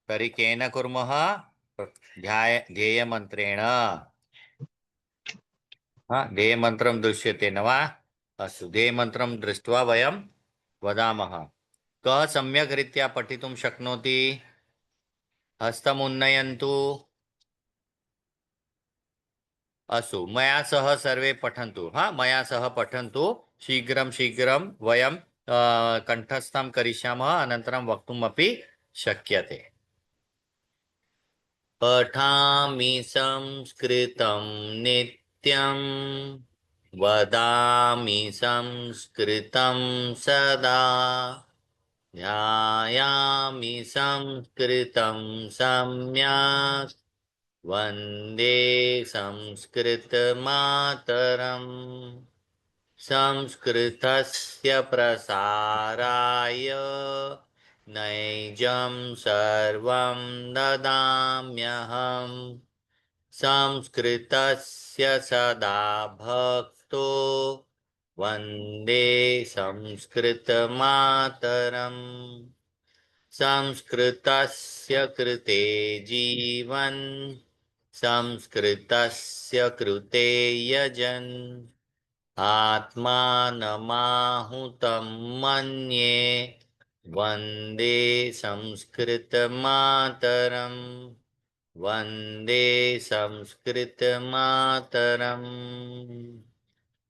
तर्हि केन कुर्मः? ध्येयमन्त्रेण। ध्येयमन्त्रं दृश्यते न वा? अस्तु, ध्येयमन्त्रं दृष्ट्वा वयं वदामः। कः सम्यक् रीत्या पठितुं शक्नोति? हस्तमुन्नयन्तु। अस्तु, मया सह सर्वे पठन्तु। मया सह पठन्तु। शीघ्रं शीघ्रं वयं कण्ठस्थं करिष्यामः, अनन्तरं वक्तुमपि शक्यते। पठामि संस्कृतं नित्यं, वदामि संस्कृतं सदा, ध्यायामि संस्कृतं सम्यक्, वन्दे संस्कृतमातरम्। संस्कृतस्य प्रसाराय नैजं सर्वं ददाम्यहम्। संस्कृतस्य सदा भक्तो वन्दे संस्कृतमातरम्। संस्कृतस्य कृते जीवन्, संस्कृतस्य कृते यजन्, आत्मानमाहुतं मन्ये वन्दे संस्कृतमातरम्। वन्दे संस्कृतमातरम्।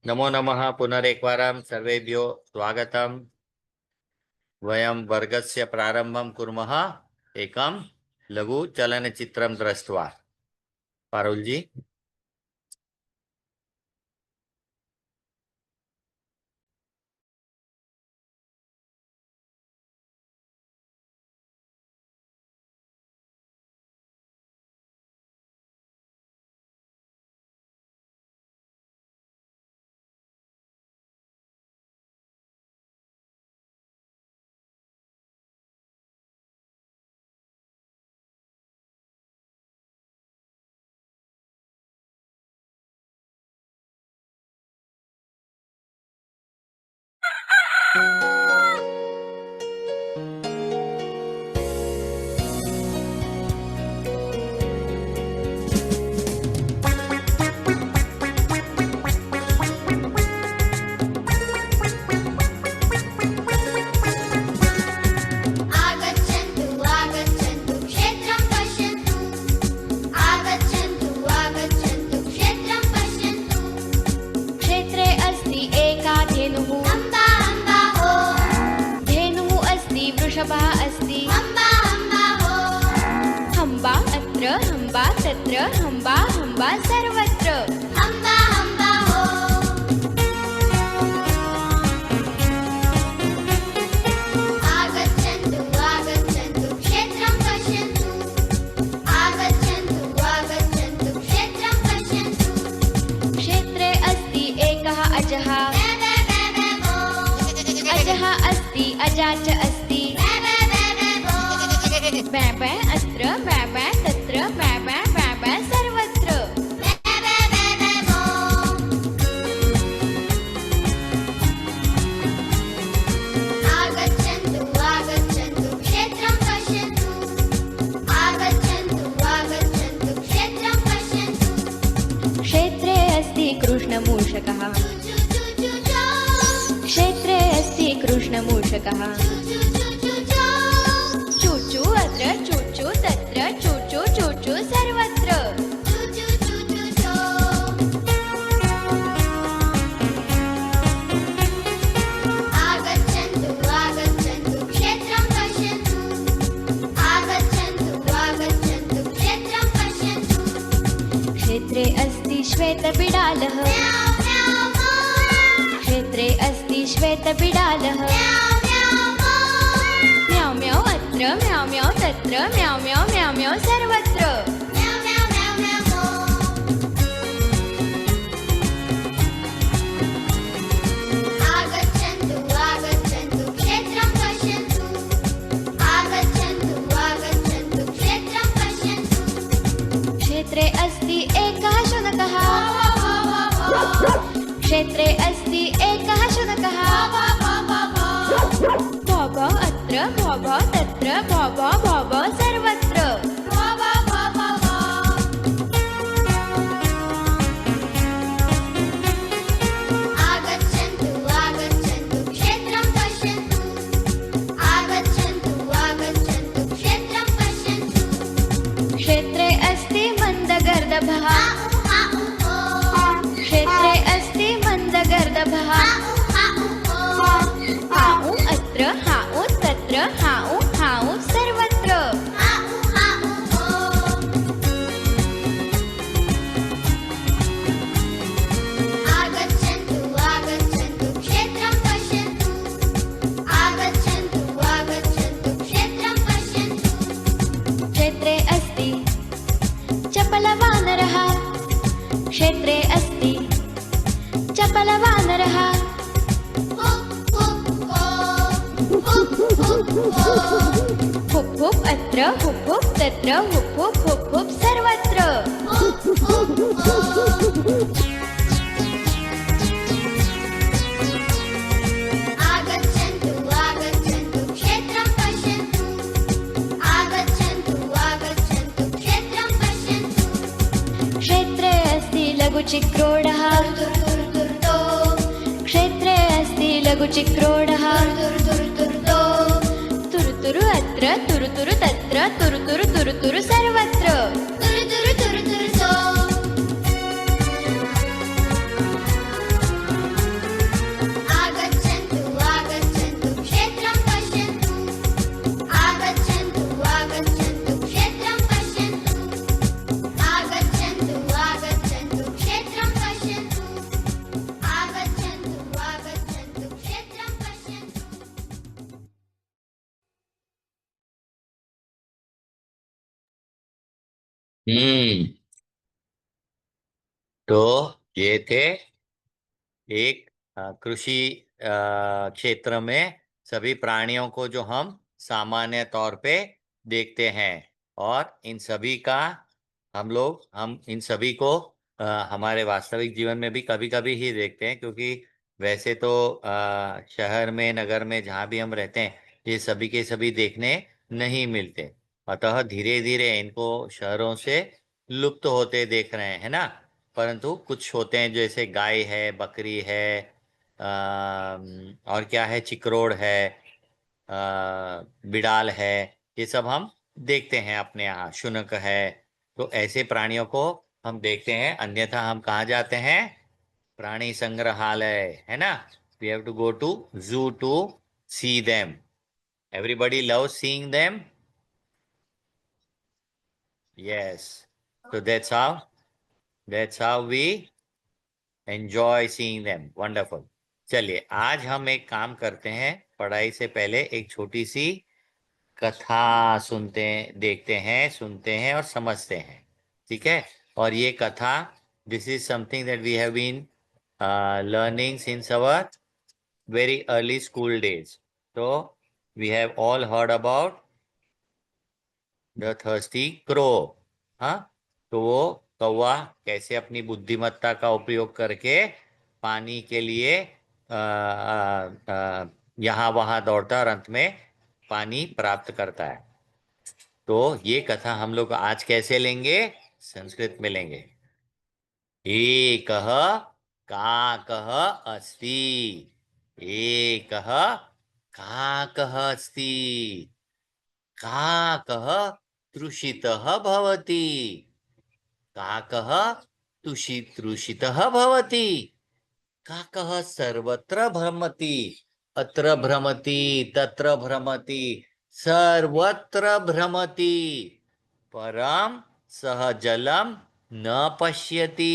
नमो नमः। पुनरेकवारं सर्वेभ्यो स्वागतम्। वयं वर्गस्य प्रारम्भं कुर्मः एकं लघु चलनचित्रं दृष्ट्वा। पारुल जी। हंबा हंबा सर्वत्र हंबा हंबा हो। आगच्छन्तु आगच्छन्तु क्षेत्रं पश्यन्तु। आगच्छन्तु आगच्छन्तु क्षेत्रं पश्यन्तु। क्षेत्रे अस्ति एकः अजः, अजः अस्ति अजा च अस्ति। बै बै अत्र बै बै तत्र बै बै बै बै सर्वत्र। आगच्छन्तु आगच्छन्तु क्षेत्रं पश्यन्तु। आगच्छन्तु आगच्छन्तु क्षेत्रं पश्यन्तु। क्षेत्रे अस्ति कृष्णमूषकः, क्षेत्रे अस्ति कृष्णमूषकः। चूचू अत्र चूचू तत्र चूचू चूचू सर्वत्र। आगच्छन्तु आगच्छन्तु क्षेत्रं पश्यन्तु। आगच्छन्तु आगच्छन्तु क्षेत्रं पश्यन्तु। क्षेत्रे अस्ति श्वेतबिडालः, क्षेत्रे अस्ति श्वेतबिडालः। म्याउ म्याउ अत्र म्याउ म्याउ तत्र म्याउ म्याउ म्याउ म्याउ सर्वत्र। आगच्छन्तु आगच्छन्तु क्षेत्रं पश्यन्तु। आगच्छन्तु आगच्छन्तु क्षेत्रं पश्यन्तु। क्षेत्रे अस्ति एकः शुनकः, क्षेत्रे अस्ति एकः शुनकः। भौ भौ अत्र भौ भौ तत्र भौ भौ भौ भौ सर्वत्र। हुप हुप अत्र हुप हुप तत्र हुप हुप हुप हुप सर्वत्र आगच्छन्तु आगच्छन्तु क्षेत्रं पश्यन्तु आगच्छन्तु आगच्छन्तु क्षेत्रं पश्यन्तु क्षेत्रे अस्ति लघुचिक्रोडः तुर्तुर्तुर्तुर्तो क्षेत्रे अस्ति लघुचिक्रोडः तुर्तुर्तुर्तुर्तो तुरुतुरु अत्र तुरुतुरु तत्र तुरुतुरु तुरुतुरु सर्वत्र तुर्तुर्तुर्तुर्तो आगच्छन्तु आगच्छन्तु क्षेत्रं पश्यन्तु आगच्छन्तु आगच्छन्तु क्षेत्रं पश्यन्तु आगच्छन्तु आगच्छन्तु क्षेत्रं पश्यन्तु आगच्छन्तु आगच्छन्तु क्षेत्रं पश्यन्तु हम्म तो ये थे एक कृषि क्षेत्र में सभी प्राणियों को जो हम सामान्य तौर पे देखते हैं और इन सभी का हम इन सभी को हमारे वास्तविक जीवन में भी कभी कभी ही देखते हैं, क्योंकि वैसे तो शहर में नगर में जहाँ भी हम रहते हैं ये सभी के सभी देखने नहीं मिलते। अतः धीरे धीरे इनको शहरों से लुप्त होते देख रहे हैं ना। परंतु कुछ होते हैं जैसे गाय है, बकरी है, और क्या है, चिकरोड़ है, बिडाल है, ये सब हम देखते हैं अपने यहाँ, शुनक है। तो ऐसे प्राणियों को हम देखते हैं। अन्यथा हम कहाँ जाते हैं? प्राणी संग्रहालय, है ना। We have to go to zoo to see them. Everybody love seeing them. Yes, so that's how we enjoy seeing them. Wonderful. चलिए आज हम एक काम करते हैं, पढ़ाई से पहले एक छोटी सी कथा देखते हैं, सुनते हैं और समझते हैं, ठीक है। और ये कथा, this is something that we have been learning since our very early school days. तो we have all heard about the thirsty crow. हाँ, तो वो कौवा कैसे अपनी बुद्धिमत्ता का उपयोग करके पानी के लिए यहाँ वहां दौड़ता और अंत में पानी प्राप्त करता है। तो ये कथा हम लोग आज कैसे लेंगे? संस्कृत में लेंगे। एकः काकः अस्ति। एकः काकः अस्ति। काकः तृषितः भवति। काकः तृषितः भवति। काकः सर्वत्र भ्रमति। अत्र भ्रमति, तत्र भ्रमति, सर्वत्र भ्रमति। परं सः जलं न पश्यति।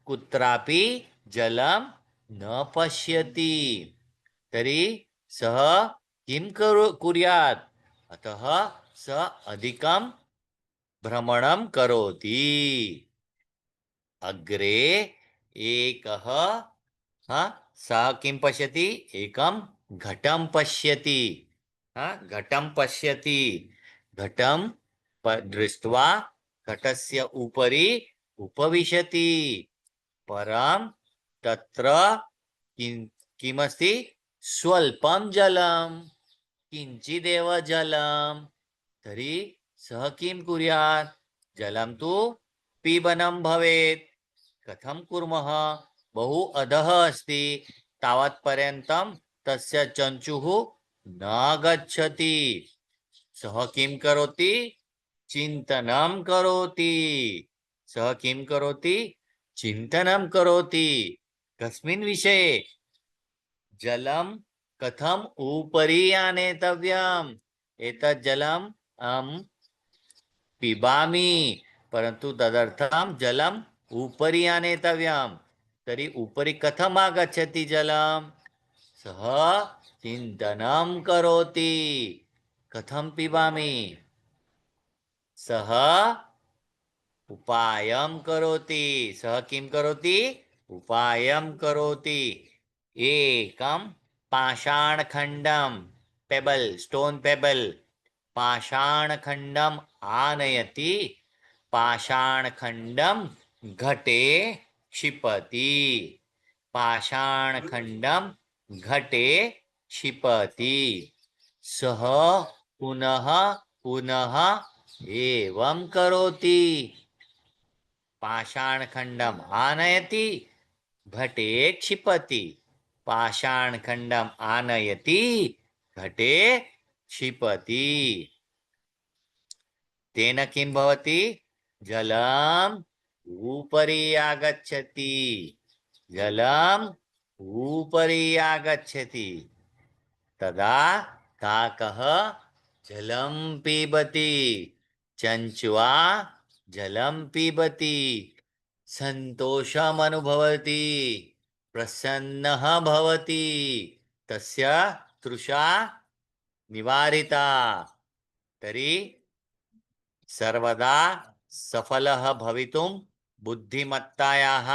कुत्रापि जलं न पश्यति। तर्हि सः किं कुर्यात्? अतः सः अधिकं भ्रमणं करोति। अग्रे एकः सः किं पश्यति? एकं घटं पश्यति। घटं पश्यति। घटं दृष्ट्वा घटस्य उपरि उपविशति। परं तत्र किमस्ति? स्वल्पं जलं, किञ्चिदेव जलं। तर्हि सः किं कुर्यात्? जलं तु पीबनं भवेत्। कथं कुर्मः? बहु अधः अस्ति, तावत्पर्यन्तं तस्य चञ्चुः न गच्छति। सः किं करोति? चिन्तनं करोति। सः किं करोति? चिन्तनं करोति। कस्मिन् विषये? जलं कथम् उपरि आनेतव्यम्? एतत् जलम् अहं पिबामि, परन्तु तदर्थं जलम् उपरि आनेतव्यम्। तर्हि उपरि कथम् आगच्छति जलं? सः चिन्तनं करोति। कथं पिबामि? सः उपायं करोति। सः किं करोति? उपायं करोति। एकं पाषाणखण्डं पेबल, स्टोन पेबल। पाषाण खंडम आनयति, पाषाण खंडम घटे क्षिपति, पाषाण खंडम घटे क्षिपति। सह पुनः पुनः एवं करोति। पाषाण खंडम आनयति, घटे क्षिपति, पाषाण खंडम आनयति, घटे क्षिपति। तेन किं भवति? जलम उपरि आगच्छति, जलम उपरि आगच्छति। तदा काकः जलं पीबति, चंचुआ जलं पीबति, संतोषम् अनुभवति, प्रसन्नः भवति, तस्य तृषा निवारिता। तर्हि सर्वदा सफलः भवितुं बुद्धिमत्तायाः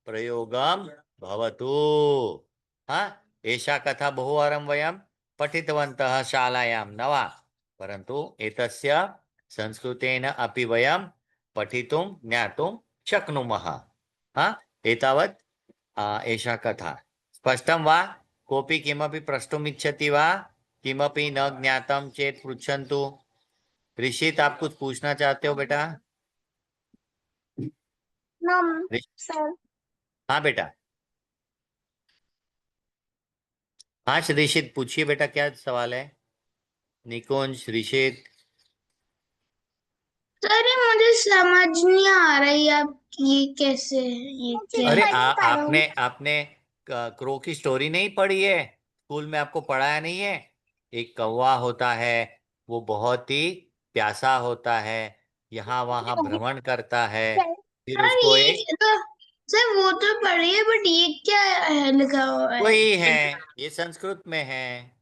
प्रयोगं भवतु। एषा कथा बहुवारं वयं पठितवन्तः शालायां न वा? परन्तु एतस्य संस्कृतेन अपि वयं पठितुं ज्ञातुं शक्नुमः। एतावत् एषा कथा। स्पष्टं वा? कोऽपि किमपि प्रष्टुम् इच्छति वा? किमपि न ज्ञातं चेत् पृच्छन्तु। ऋषित, आप कुछ पूछना चाहते हो बेटा? सर हाँ बेटा। हाँ ऋषित, पूछिए बेटा, क्या सवाल है? निकुंज, ऋषित। सर ये मुझे समझ नहीं आ रही अब ये कैसे ये अरे क्या आपने आपने क्रो की स्टोरी नहीं पढ़ी है? स्कूल में आपको पढ़ाया नहीं है? एक कौवा होता है, वो बहुत ही प्यासा होता है, यहाँ वहां भ्रमण करता है, फिर सर उसको ये एक तो सर वो तो पढ़ी है बट ये क्या है लिखा हुआ है वही है, ये संस्कृत में है।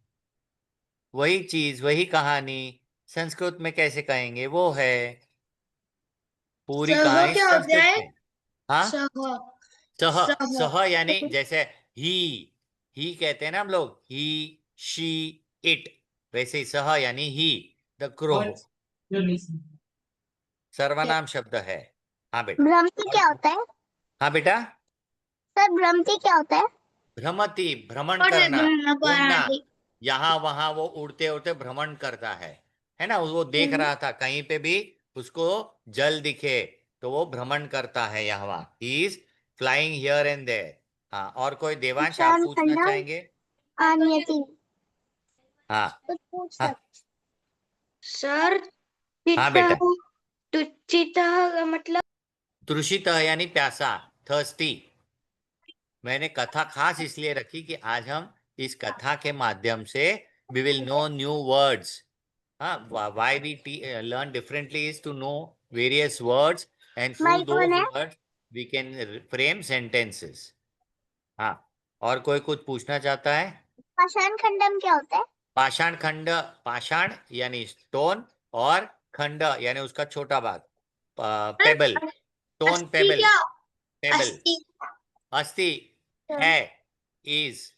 वही चीज, वही कहानी संस्कृत में कैसे कहेंगे? वो है पूरी सह कहानी क्या होता संस्कृत है में। हाँ, सह सह, सह सह यानी जैसे ही कहते हैं ना हम लोग, ही, शी, इट, वैसे ही सह यानी ही, द क्रो सर्वनाम शब्द है। हाँ बेटा। भ्रमती और क्या होता है हाँ बेटा, सर भ्रमती क्या होता है भ्रमति, भ्रमण और करना, घूमना, ठीक यहाँ वहां वो उड़ते उड़ते भ्रमण करता है ना? वो देख रहा था कहीं पे भी उसको जल दिखे तो वो भ्रमण करता है यहाँ, he is flying here and there. हाँ, और कोई देवांश आप शान पूछना खंडा चाहेंगे? आनियति हाँ कुछ पूछ हाँ सकते सर हाँ बेटा। तुचिता मतलब तृषित यानी प्यासा, थर्स्टी। मैंने कथा खास इसलिए रखी कि आज हम इस कथा के माध्यम से we will know new words. Why we learn differently is to know various words, and through भाई कौन those है words we can frame sentences. हाँ, और कोई कुछ पूछना चाहता है? पाषाण खंडम क्या होता है पाषाण खंड, पाषाण यानी स्टोन, और खंड यानी उसका छोटा भाग, पेबल, स्टोन अस्थि पेबल, क्या पेबल। अस्थि अस्थि है, इज,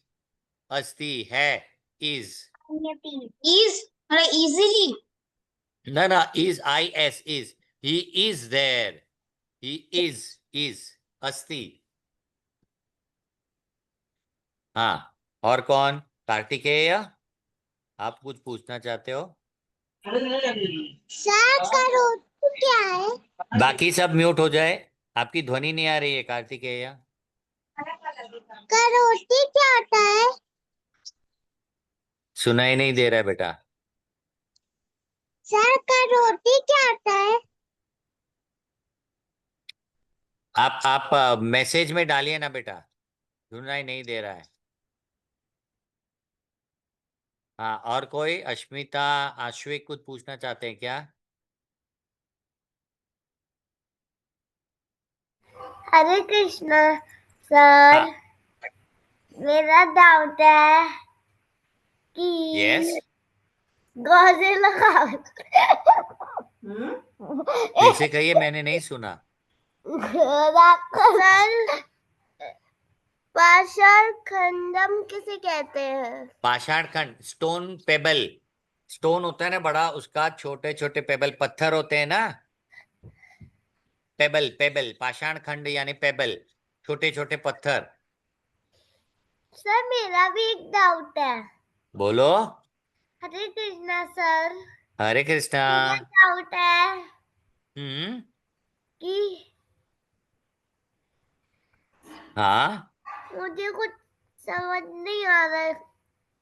अस्थि है, इज, इज मतलब easily no no, is, is, he is there, he is अस्थि। हाँ, और कौन? कार्तिकेय, आप कुछ पूछना चाहते हो? सर करो तो क्या है बाकी सब म्यूट हो जाए, आपकी ध्वनि नहीं आ रही है कार्तिकेय। करोटी क्या होता है सुनाई नहीं दे रहा है बेटा। सर करोटी क्या होता है आप मैसेज में डालिए ना बेटा, सुनाई नहीं दे रहा है। हाँ, और कोई? अश्मिता, आश्विक कुछ पूछना चाहते हैं क्या? हरे कृष्ण सर हाँ, मेरा डाउट है यस, कि गॉजिला फिर से कहिए, मैंने नहीं सुना। सर पाषाण खंडम किसे कहते हैं? पाषाण खंड, स्टोन पेबल, स्टोन होता है ना बड़ा, उसका छोटे छोटे पेबल, पत्थर होते हैं ना, पेबल, पेबल, पाषाण खंड यानी पेबल, छोटे छोटे पत्थर। सर मेरा भी एक डाउट है। बोलो। हरे कृष्णा सर। हरे कृष्णा। मेरा डाउट है हम्म। कि हाँ, मुझे कुछ समझ नहीं आ रहा है।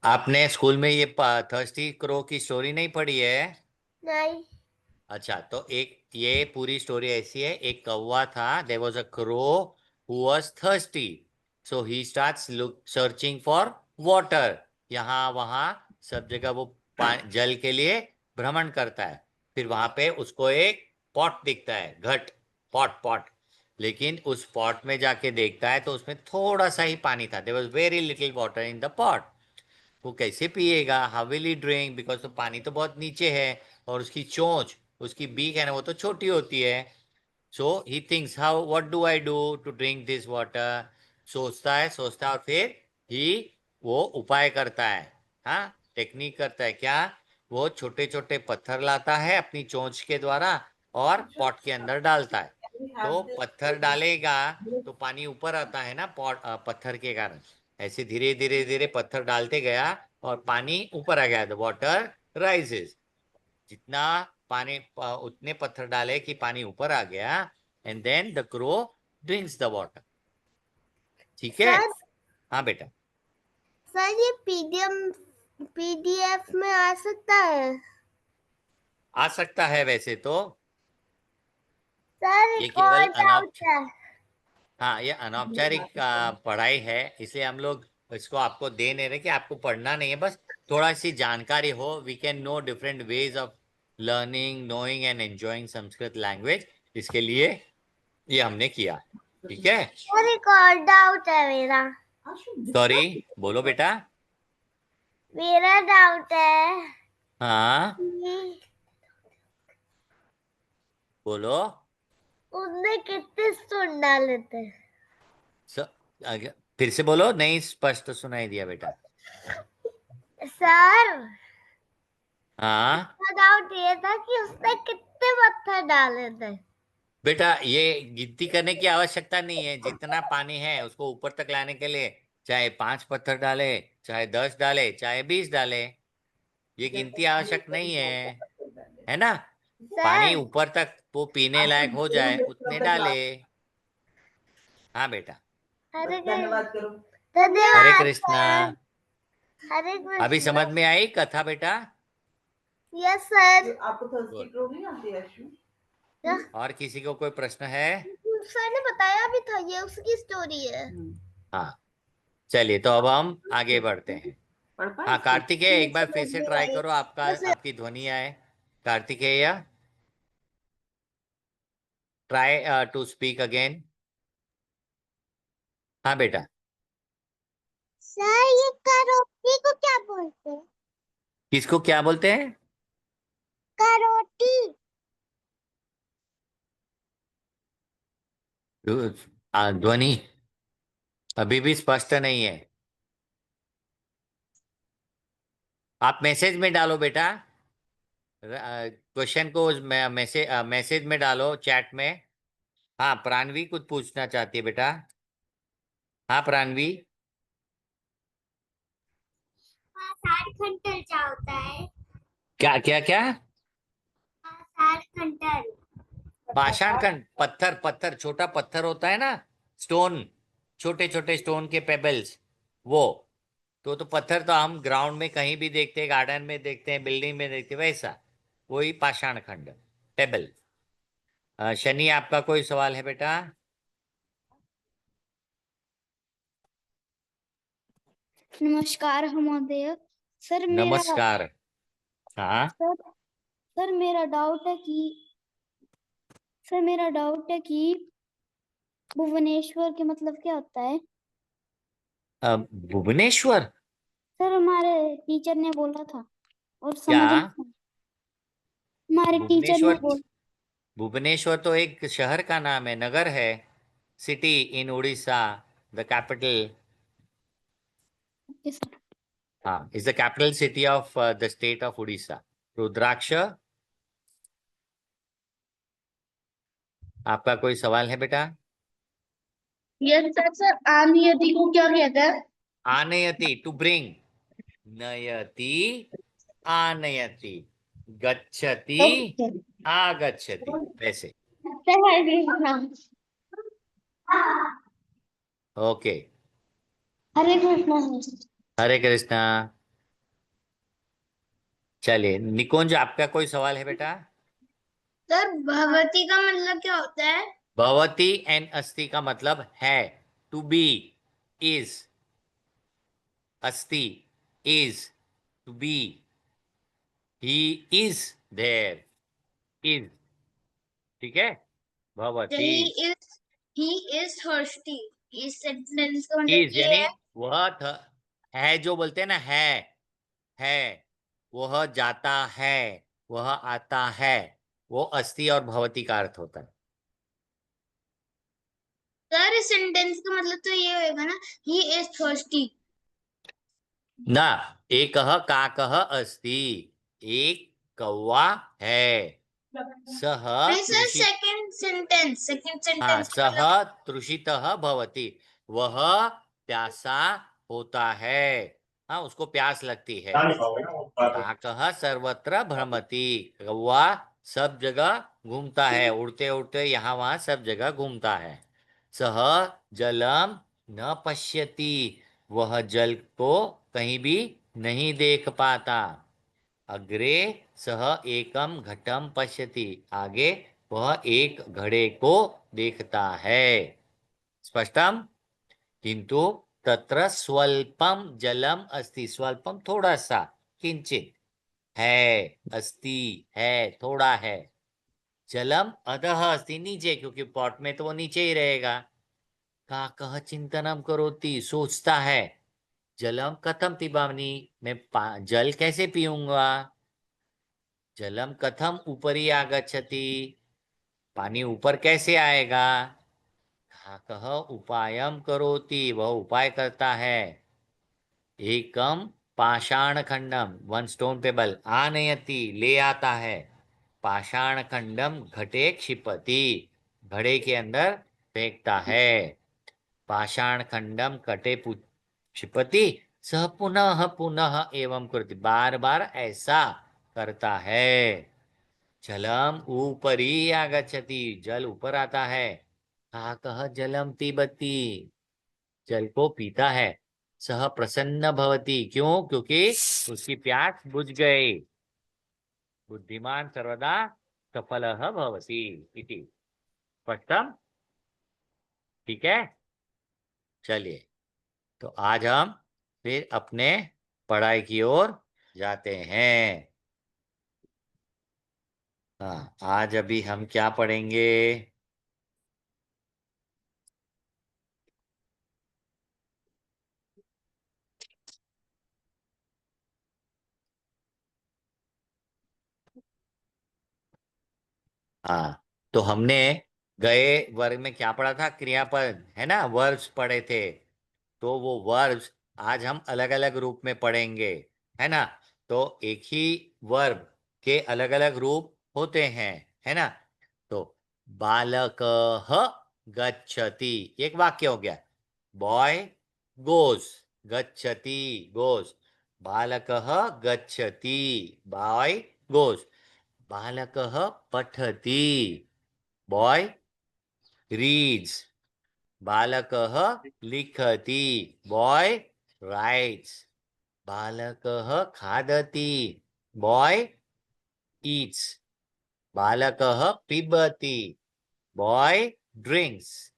आपने स्कूल में ये थर्स्टी क्रो की स्टोरी नहीं पढ़ी है? नहीं। अच्छा, तो एक ये पूरी स्टोरी ऐसी है, एक कौवा था, there was a crow who was thirsty, so he starts look searching for water, यहाँ वहाँ सब जगह वो जल के लिए भ्रमण करता है। फिर वहां पे उसको एक पॉट दिखता है, घट, पॉट पॉट, लेकिन उस पॉट में जाके देखता है तो उसमें थोड़ा सा ही पानी था, there was very little water in the pot. वो कैसे पिएगा, how will he drink, because तो पानी तो बहुत नीचे है, और उसकी चोंच, उसकी बीक है ना, वो तो छोटी होती है। So he thinks how, what do I do to drink this water, सोचता है सोचता है, और फिर ही वो उपाय करता है। हाँ, टेक्निक करता है क्या, वो छोटे छोटे पत्थर लाता है अपनी चोंच के द्वारा और पॉट के अंदर डालता है। तो पत्थर डालेगा तो पानी ऊपर आता है ना, पत्थर के कारण। ऐसे धीरे धीरे धीरे पत्थर डालते गया और पानी ऊपर आ गया, द वाटर राइजेस। जितना पानी उतने पत्थर डाले कि पानी ऊपर आ गया, and then the crow drinks the water. ठीक है? सर हाँ बेटा। सर ये पीडीएफ में आ सकता है? आ सकता है वैसे तो, सर ये एक और केवल डाउट है। हाँ, ये अनौपचारिक पढ़ाई है, इसलिए हम लोग इसको आपको दे नहीं रहे कि आपको पढ़ना नहीं है, बस थोड़ा सी जानकारी हो, we can know different ways of learning, knowing and enjoying Sanskrit language, इसके लिए ये हमने किया। ठीक है? सर एक और डाउट है मेरा। सॉरी, बोलो बेटा। मेरा डाउट है हाँ, कि बोलो। उसमें कितने स्टोन डाले थे? स, फिर से बोलो, नहीं स्पष्ट सुनाई दिया बेटा। सर हाँ मेरा डाउट ये था कि उसने कितने पत्थर डाले थे? बेटा, ये गिनती करने की आवश्यकता नहीं है, जितना पानी है उसको ऊपर तक लाने के लिए चाहे 5 पत्थर डाले, चाहे 10 डाले, चाहे 20 डाले, ये गिनती आवश्यक नहीं है ना? पानी सर ऊपर तक वो पीने लायक हो जाए उतने डाले। हाँ बेटा। हरे कृष्ण। हरे धन्यवाद कृष्णा। सर। हरे अभी समझ कृष्ण। में आई कथा बेटा? Yes sir. गुड। क्या? और किसी को कोई प्रश्न है? सर ने बताया भी था ये उसकी स्टोरी है। हाँ, चलिए तो अब हम आगे बढ़ते हैं। हाँ, कार्तिकेय एक बार फिर से ट्राई करो, आपका आपकी ध्वनि आए। Kartikeya, try to speak again. हाँ बेटा। सर ये करोटी को क्या बोलते हैं? किसको क्या बोलते हैं? करोटी। ध्वनि अभी भी स्पष्ट नहीं है, आप मैसेज में डालो बेटा, क्वेश्चन को मैसेज में डालो, चैट में। हाँ, प्राणवी कुछ पूछना चाहती है बेटा। हाँ प्राणवी। आषाढ़ खंडल क्या होता है? क्या क्या क्या? आषाढ़ खंडल। पाषाण खंड, पत्थर, पत्थर, छोटा पत्थर होता है ना, स्टोन, छोटे छोटे स्टोन के पेबल्स, वो तो पत्थर तो हम ग्राउंड में कहीं भी देखते हैं, गार्डन में देखते हैं, बिल्डिंग में देखते हैं, वैसा वही पाषाण खंड, टेबल। शनि, आपका कोई सवाल है बेटा? नमस्कार महोदय। सर मेरा नमस्कार। हाँ। सर सर मेरा डाउट है कि सर मेरा डाउट है कि भुवनेश्वर के मतलब क्या होता है? भुवनेश्वर? सर हमारे टीचर ने बोला था और क्या? समझ में हमारे टीचर ने भुवनेश्वर? बोला। भुवनेश्वर तो एक शहर का नाम है, नगर है, city in Orissa, the capital okay sir. हाँ, is the capital city of the state of Orissa. Rudraksh, आपका कोई सवाल है बेटा? Yes sir. सर आनियति को क्या कहते हैं? आनयति, टू ब्रिंग। नयति, आनयति। गच्छति, ओके। आगच्छति, वैसे। ओके। हरे कृष्णा। हरे कृष्णा। चलिए निकुंज, आपका कोई सवाल है बेटा? सर भगवती का मतलब क्या होता है? भवती एंड अस्ति का मतलब है, टू बी, इज। अस्ति, is, to be. He is there, is. ठीक है, भवती। He is thirsty. इस सेंटेंस का मतलब इज ये यानी है। वह है, जो बोलते हैं ना, है। वह जाता है, वह आता है, वो अस्ति और भवती का अर्थ होता है। सर इस सेंटेंस का मतलब तो ये होएगा ना, ही इज थर्स्टी। ना, एकः काकः अस्ति, एक कौवा है। सह नहीं सर, तृषि सेकंड हाँ, सेंटेंस का सह मतलब। तृषितः भवति, वह प्यासा होता है। हाँ, उसको प्यास लगती है। काकः सर्वत्र भ्रमति, कौवा सब जगह घूमता है, उड़ते उड़ते यहाँ वहां सब जगह घूमता है। सह जलम न पश्यति, वह जल को कहीं भी नहीं देख पाता। अग्रे सह एकम घटम पश्यति, आगे वह एक घड़े को देखता है। स्पष्टम? किंतु तत्र स्वल्पम जलम अस्ति, स्वल्पम थोड़ा सा, किंचित है, अस्ति है, थोड़ा है। जलम अधः अस्ति, नीचे, क्योंकि पॉट में तो वो नीचे ही रहेगा। काकः चिंतनम करोति, सोचता है। जलम कथम पिबामि, मैं जल कैसे पीऊंगा। जलम कथम ऊपरी आगच्छति, पानी ऊपर कैसे आएगा। काकः उपायम करोति, वह उपाय करता है। एकम पाषाण खंडम, वन स्टोन पेबल, आनयति, ले आता है। पाषाण खंडम घटे क्षिपति, घड़े के अंदर फेंकता है। पाषाण खंडम कटे क्षिपति, सह पुनः पुनः एवं कृति, बार बार ऐसा करता है। जलम ऊपरी आगच्छति, जल ऊपर आता है। काकः जलम पिबति, जल को पीता है। सह प्रसन्न भवति, क्यों? क्योंकि उसकी प्यास बुझ गई। बुद्धिमान सर्वदा सफलः भवति इति। स्पष्टम? ठीक है। चलिए, तो आज हम फिर अपने पढ़ाई की ओर जाते हैं। हाँ, आज अभी हम क्या पढ़ेंगे? हाँ, तो हमने गए वर्ग में क्या पढ़ा था? क्रियापद, है ना, वर्ब्स पढ़े थे। तो वो वर्ब्स आज हम अलग अलग रूप में पढ़ेंगे, है ना। तो एक ही वर्ब के अलग अलग रूप होते हैं, है ना। तो बालकः गच्छति, एक वाक्य हो गया। बॉय गोज, गच्छति गोज। बालकः गच्छति, बॉय गोज। बालकः पठति, बॉय रीड्स। बालकः लिखति, बॉय राइट्स। बालकः खादति, बॉय ईट्स। बालकः पिबति, बॉय ड्रिंक्स।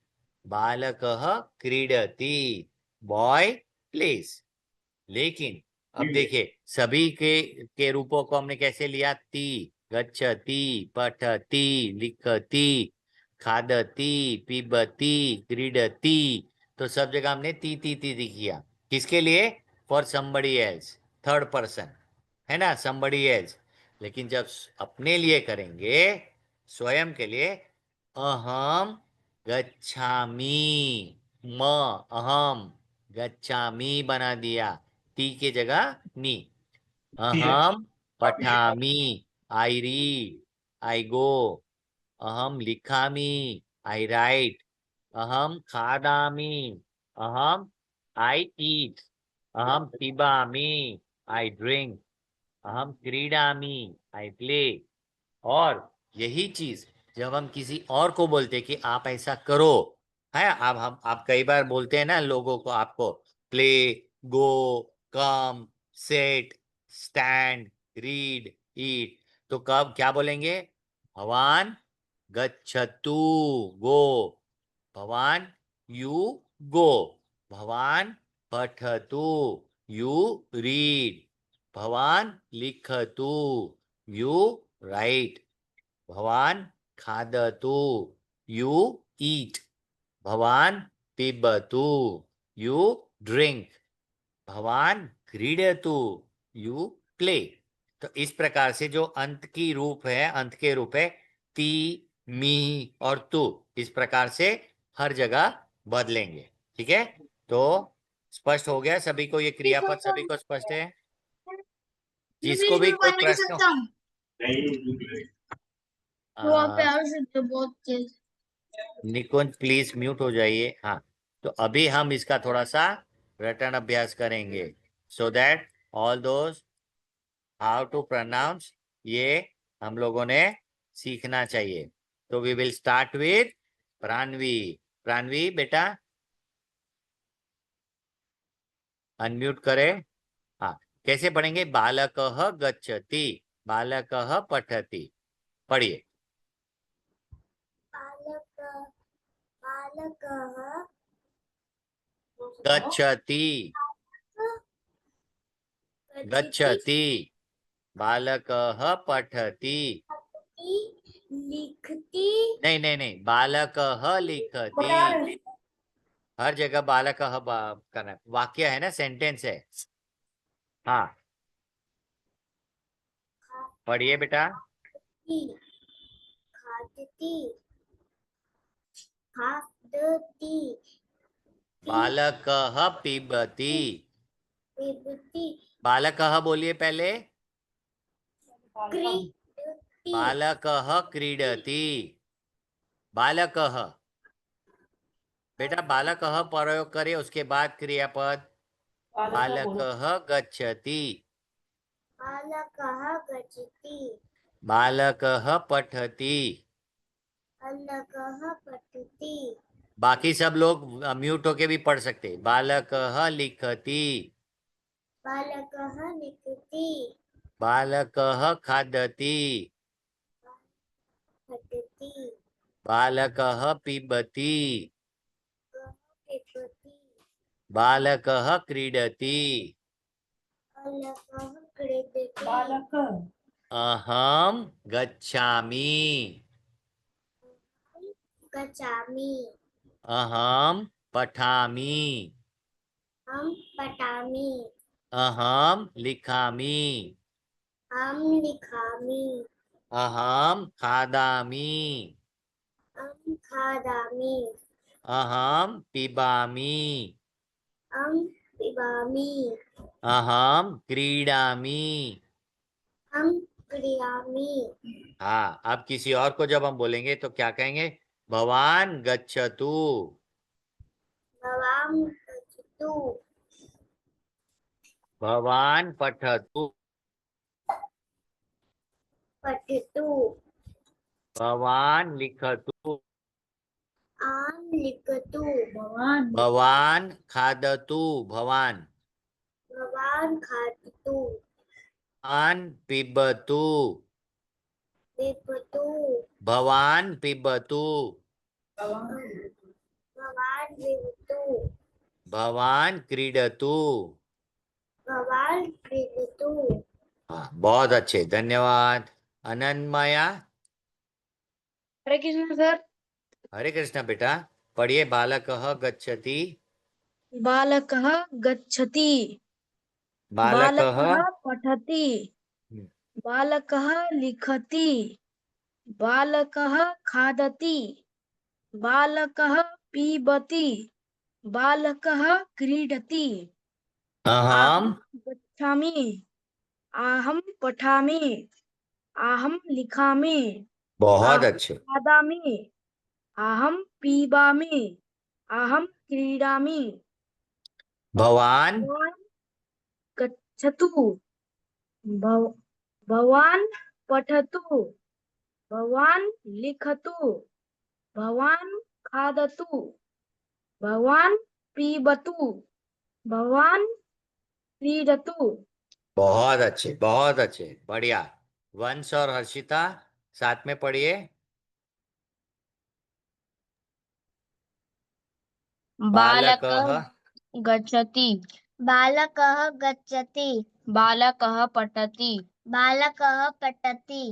बालकः क्रीडति, बॉय प्लेस। लेकिन अब देखिए, सभी के रूपों को हमने कैसे लिया? ती, गच्छति, पठति, लिखति, खादति, पिबति, क्रीडति। तो सब जगह हमने ती किया। किसके लिए? For somebody else, third person, है ना, somebody एल्स। लेकिन जब अपने लिए करेंगे, स्वयं के लिए, अहम गच्छामि, म, अहम गच्छामी बना दिया, ती के जगह नी। अहम पठामी, आई रीड, आई गो। अहम लिखामी, आई राइट। अहम खादामी, अहम आई ईट। अहम पिबामी, आई ड्रिंक। अहम क्रीडामी, आई प्ले। और यही चीज जब हम किसी और को बोलते कि आप ऐसा करो, है आप कई बार बोलते हैं ना लोगों को, आपको प्ले, गो, कम, सेट, स्टैंड, रीड, ईट, तो कब क्या बोलेंगे? भवान गच्छतु, गो। भवान यू गो। भवान पठतु, यू रीड। भवान लिखतु, यू राइट। भवान खादतु, यू ईट। भवान पिबतु, यू ड्रिंक। भवान क्रीडतु, यू प्ले। तो इस प्रकार से जो अंत की रूप है, अंत के रूप है ती, मी और तू, इस प्रकार से हर जगह बदलेंगे। ठीक है, तो स्पष्ट हो गया सभी को? ये क्रियापद सभी को स्पष्ट है? जिसको भी कोई नहीं प्रश्न सकता हूँ। वो आप आ, प्यार से तो बहुत तेज। निकुंज प्लीज म्यूट हो जाइए। हाँ, तो अभी हम इसका थोड़ा सा रटन अभ्यास करेंगे, so that all those how to pronounce, ये हम लोगों ने सीखना चाहिए। तो we will start with Pranavi. Pranavi बेटा अनम्यूट करें। हाँ, कैसे पढ़ेंगे? बालकः गच्छति, बालकः पठति। पढ़िए। बालकः गच्छति, गच्छति। बालकः पठति। लिखती नहीं नहीं नहीं, बालकः लिखति। हर जगह बालकः करना है। वाक्य है ना, सेंटेंस है। हाँ, पढ़िए बेटा। खादती खादती बालकः पिबति। पिबती बालकः बोलिए पहले। क्रीडती बालकः क्रीडति। बालकः, बेटा बालकः प्रयोग करिए, उसके बाद क्रियापद। बालकः गच्छति, बालकः गच्छति बालकः पठति। बालकः पठति बाकी सब लोग म्यूट होके भी पढ़ सकते। बालकः लिखति, बालकः लिखति बालकः खादति, पठति बालकः पिबति, पिबति बालकः क्रीडति। बालकः क्रीडति अहम गच्छामि, गच्छामि अहम पठामि, हम पठामि अहम लिखामि, हम लिखामि अहम खादामि, हम खादामि अहम पिबामि, हम पिबामि अहम क्रीडामि। हम क्रीडामि हाँ, अब किसी और को जब हम बोलेंगे तो क्या कहेंगे? भवान गच्छतु, भवाम गच्छतु भवान पठतु, पठतु भवान लिखतु, आम लिखतु भवान खादतु, भवान भवान खादतु भवान पिबतु, पिबतु भवान पिबतु, भवान पिबतु भवान क्रीडतु। भवान क्रीडतु। हाँ, बहुत अच्छे, धन्यवाद। अनन्मया। हरे कृष्ण सर। हरे कृष्ण बेटा, पढ़िए। बालकः गच्छति, बालकः गच्छति, बालकः बालकः पठति, बालकः लिखति, बालकः खादति, बालकः पीबति, बालकः क्रीडति अहम गच्छामि अहं पठामि अहं लिखामि बहुत अहं अच्छे। खादामि अहं पीबामि अहं क्रीडामि भवान भवान् गच्छतु भव- भवान् पठतु भवान् लिखतु भवान् खादतु भवान् पीबतु भवान् क्रीडतु। बहुत अच्छे बढ़िया। वंश और हर्षिता साथ में पढ़िए। बालकः गच्छति बालकः गच्छति बालकः पठति बालकः पठति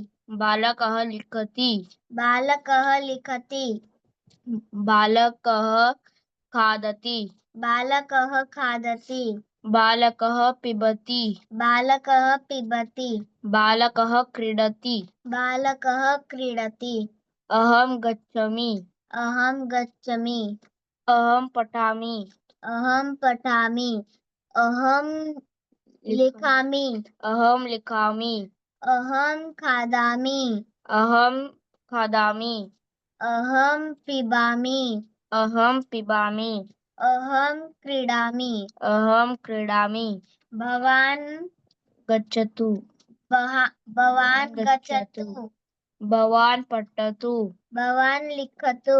बालकः लिखति बालकः लिखति बालकः खादति बालकः खादति बालकः पिबति बालकः पिबति बालकः क्रीडति बालकः क्रीडति अहं गच्छामि अहं गच्छामि अहं पठामि अहं पठामि अहं लिखामि अहं लिखामि अहं खादामि अहं खादामि अहं पिबामि अहं पिबामि अहं क्रीडामि अहं क्रीडामि भवान् गच्छतु भवान् गच्छतु भवान् पठतु भवान् लिखतु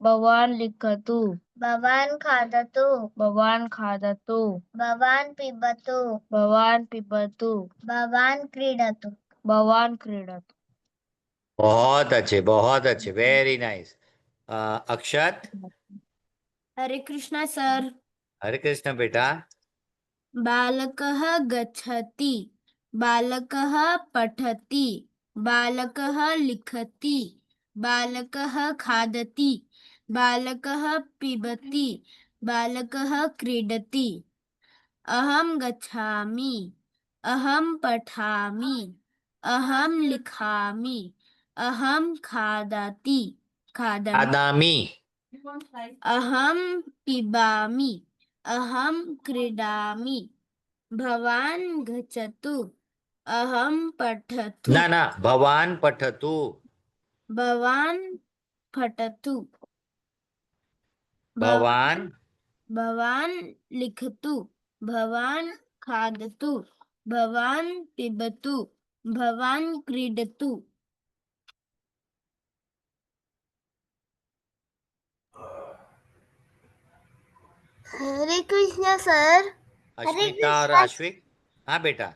भवान् लिखतु भवान् खादतु भवान् खादतु भवान् पिबतु भवान् पिबतु भवान् क्रीडतु भवान् क्रीडतु। बहुत अच्छे वेरी नाइस। अक्षत। हरे कृष्णा सर। हरे कृष्ण बेटा। बालकः गच्छति बालकः पठति बालकः लिखति बालकः खादति बालकः पिबति बालकः क्रीडति अहं गच्छामि अहं पठामि अहं लिखामि अहं खादामि आदामी। अहं पिबामि अहं क्रीडामि भवान् गच्छतु अहं पठतु ना ना भवान पठतु। भवान् पठतु भवान भवान् लिखतु भवान् खादतु भवान् पिबतु भवान् क्रीडतु। हरे कृष्णा सर। अश्मिता और आश्विक। हाँ बेटा।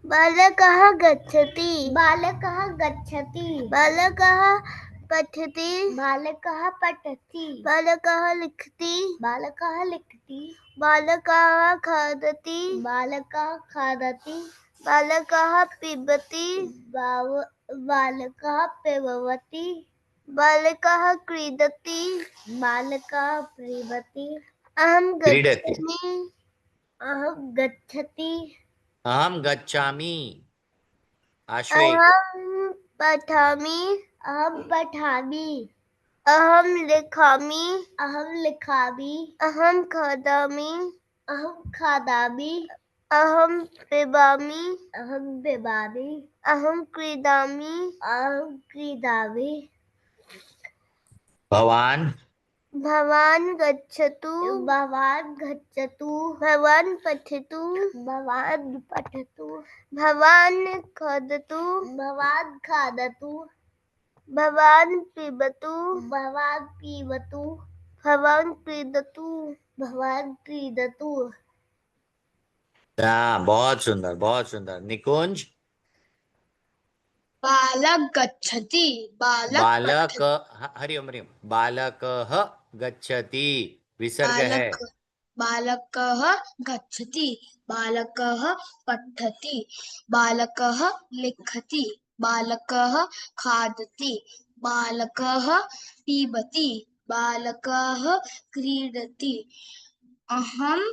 बालकः गच्छति बालकः गच्छति बालकः पठति बालकः पठति बालकः लिखति बालकः लिखति बालकः खादति बालकः खादति बालकः पिबति बालकः पिबति बालकः क्रीडति बालकः क्रीडति अहं क्रीडति। गच्छामि अहं गच्छति अहम गच्छामि। आश्विक। अहं पठामि अहं पठामि अहं लिखामि अहं लिखामि अहं खादामि अहं खादामि अहं पिबामि अहं पिबामि अहं क्रीडामि अहं क्रीडामि भवान भवान् गच्छतु भवान् गच्छतु भवान् पठतु भवान् पठतु भवान् खादतु भवान् खादतु भवान् पिबतु भवान् पीबतु भवान् क्रीडतु भवान् क्रीडतु। हाँ बहुत सुंदर। निकुंज। बालक गच्छति बालक हरिओम हरिओम। बालकः गच्छति विसर्ग है। बालकः गच्छति बालकः पठति बालकः लिखति बालकः खादति बालकः पीबति बालकः क्रीडति अहं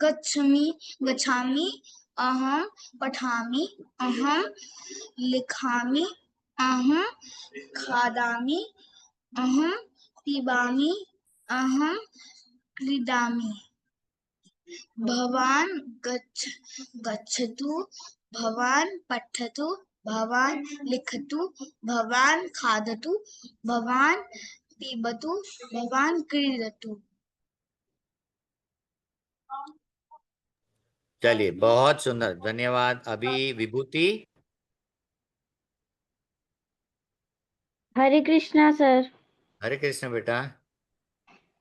गच्छामि अहं पठामि अहं लिखामि अहं खादामि अहं पिबामि अहं क्रीडामि। भवान् गच्छतु। भवान् पठतु। भवान् लिखतु। भवान् खादतु। भवान् पिबतु। भवान् क्रीडतु। चलिए, बहुत सुंदर, धन्यवाद। अभी विभूति। हरे कृष्णा सर। हरे कृष्ण बेटा।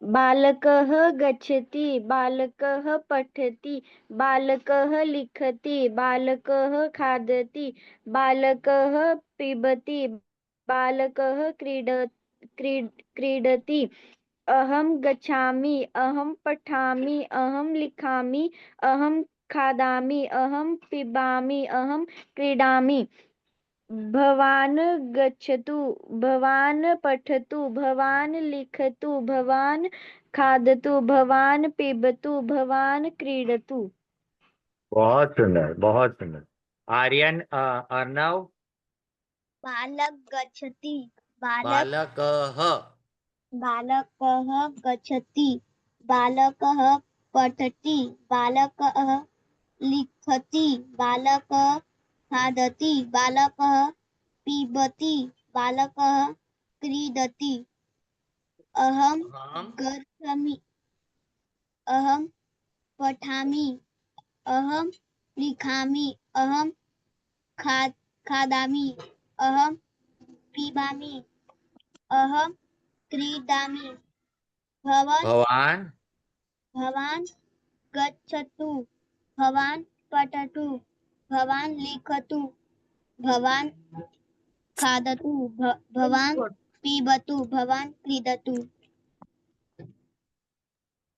बालकः गच्छति, बालकः पठति, बालकः लिखति, बालकः खादति, बालकः पिबति, बालकः क्रीडति। अहं गच्छामि, अहं पठामि, अहं लिखामि, अहं खादामि, अहं पिबामि, अहं क्रीडामि। भवान् गच्छतु, भवान् पठतु, भवान् लिखतु, भवान् खादतु, भवान् पिबतु, भवान् क्रीडतु। बहुत सुंदर, बहुत सुंदर। आर्यन, अर्णव। बालक गच्छति, बालक बालकः। बालकः गच्छति, बालकः पठति, बालकः लिखति, बालकः खादति, बालकः पिबति, बालकः क्रीडति। अहं हम गच्छामि, अहं पठामि, अहं लिखामि, अहं खादामि, अहं पिबामि, अहं क्रीडामि। भवान भवान् गच्छतु, भवान् पठतु, भवान लिखतु, भवान् खादतु, भवान् पिबतु, भवान् क्रीडतु।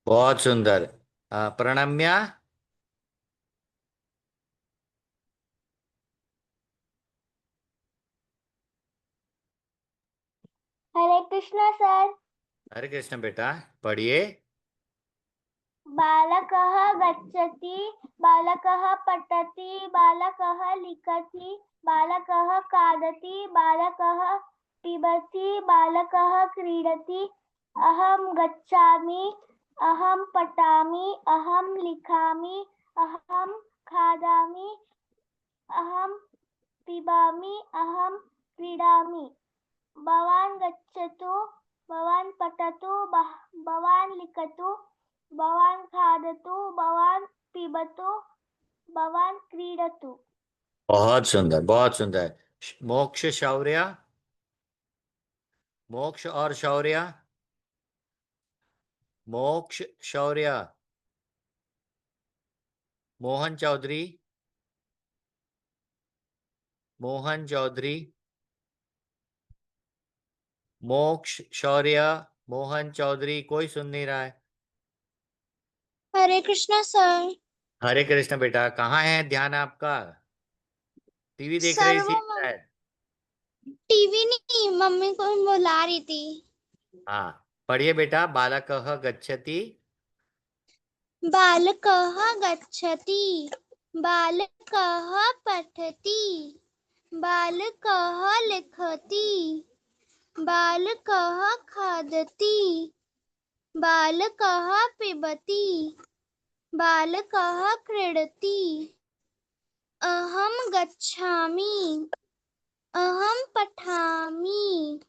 बहुत सुंदर। प्रणम्या। हरे कृष्णा सर। हरे कृष्ण बेटा, पढ़िए। बालकः गच्छति, बालकः पठति, बालकः लिखति, बालकः खादति, बालकः पिबति, बालकः क्रीडति। अहं गच्छामि, अहं पठामि, अहं लिखामि, अहं खादामि, अहं पिबामि, अहं क्रीडामि। भवान् गच्छतु, भवान् पठतु, भवान् लिखतु, भवान् खादतु, भवान् पिबतु, भवान् क्रीडतु। बहुत सुंदर, बहुत सुंदर। मोक्ष, शौर्य। मोक्ष और शौर्य। मोक्ष, शौर्य। मोहन चौधरी। मोहन चौधरी। मोक्ष, शौर्य, मोहन चौधरी। कोई सुन नहीं रहा है। हरे कृष्णा सर। हरे कृष्ण बेटा, कहाँ है ध्यान आपका? टीवी देख सर रही वो थी शायद। टीवी नहीं, मम्मी को बुला रही थी। हाँ, पढ़िए बेटा। बालकः गच्छति। बालकः गच्छति, बालकः पठति, बालकः लिखति, बालकः खादति, बालकः पिबति, बालकः क्रीडति। अहं गच्छामि, अहं पठामि,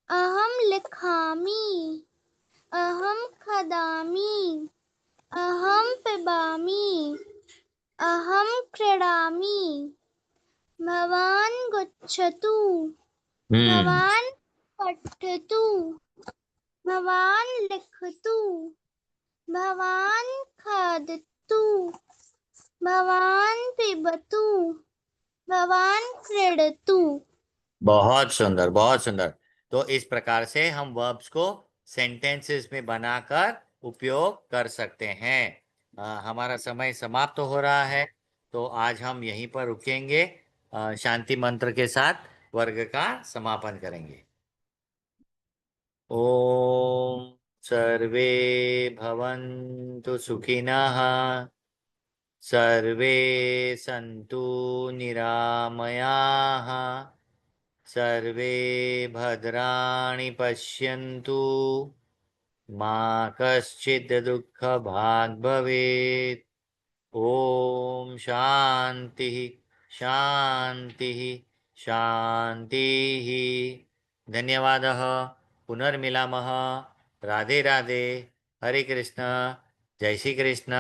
अहं लिखामि, अहं खादामि, अहं पिबामि, अहं क्रीडामि। भवान् गच्छतु, भवान् पठतु, भवान् लिखतु, भवान् खादतु, भवान् पिबतु, भवान् क्रीडतु। बहुत सुंदर, बहुत सुंदर। तो इस प्रकार से हम वर्ब्स को सेंटेंसेस में बनाकर उपयोग कर सकते हैं। हमारा समय समाप्त हो रहा है, तो आज हम यहीं पर रुकेंगे। शांति मंत्र के साथ वर्ग का समापन करेंगे। ओम सर्वे भवन्तु सुखिनः, सर्वे सन्तु निरामयाः, सर्वे भद्राणि पश्यन्तु, मा कश्चित् दुःखभाग् भवेत्। ॐ शान्तिः शान्तिः शान्तिः। धन्यवादः। पुनर्मिलामः। राधे राधे। हरे कृष्ण। जय श्री कृष्ण।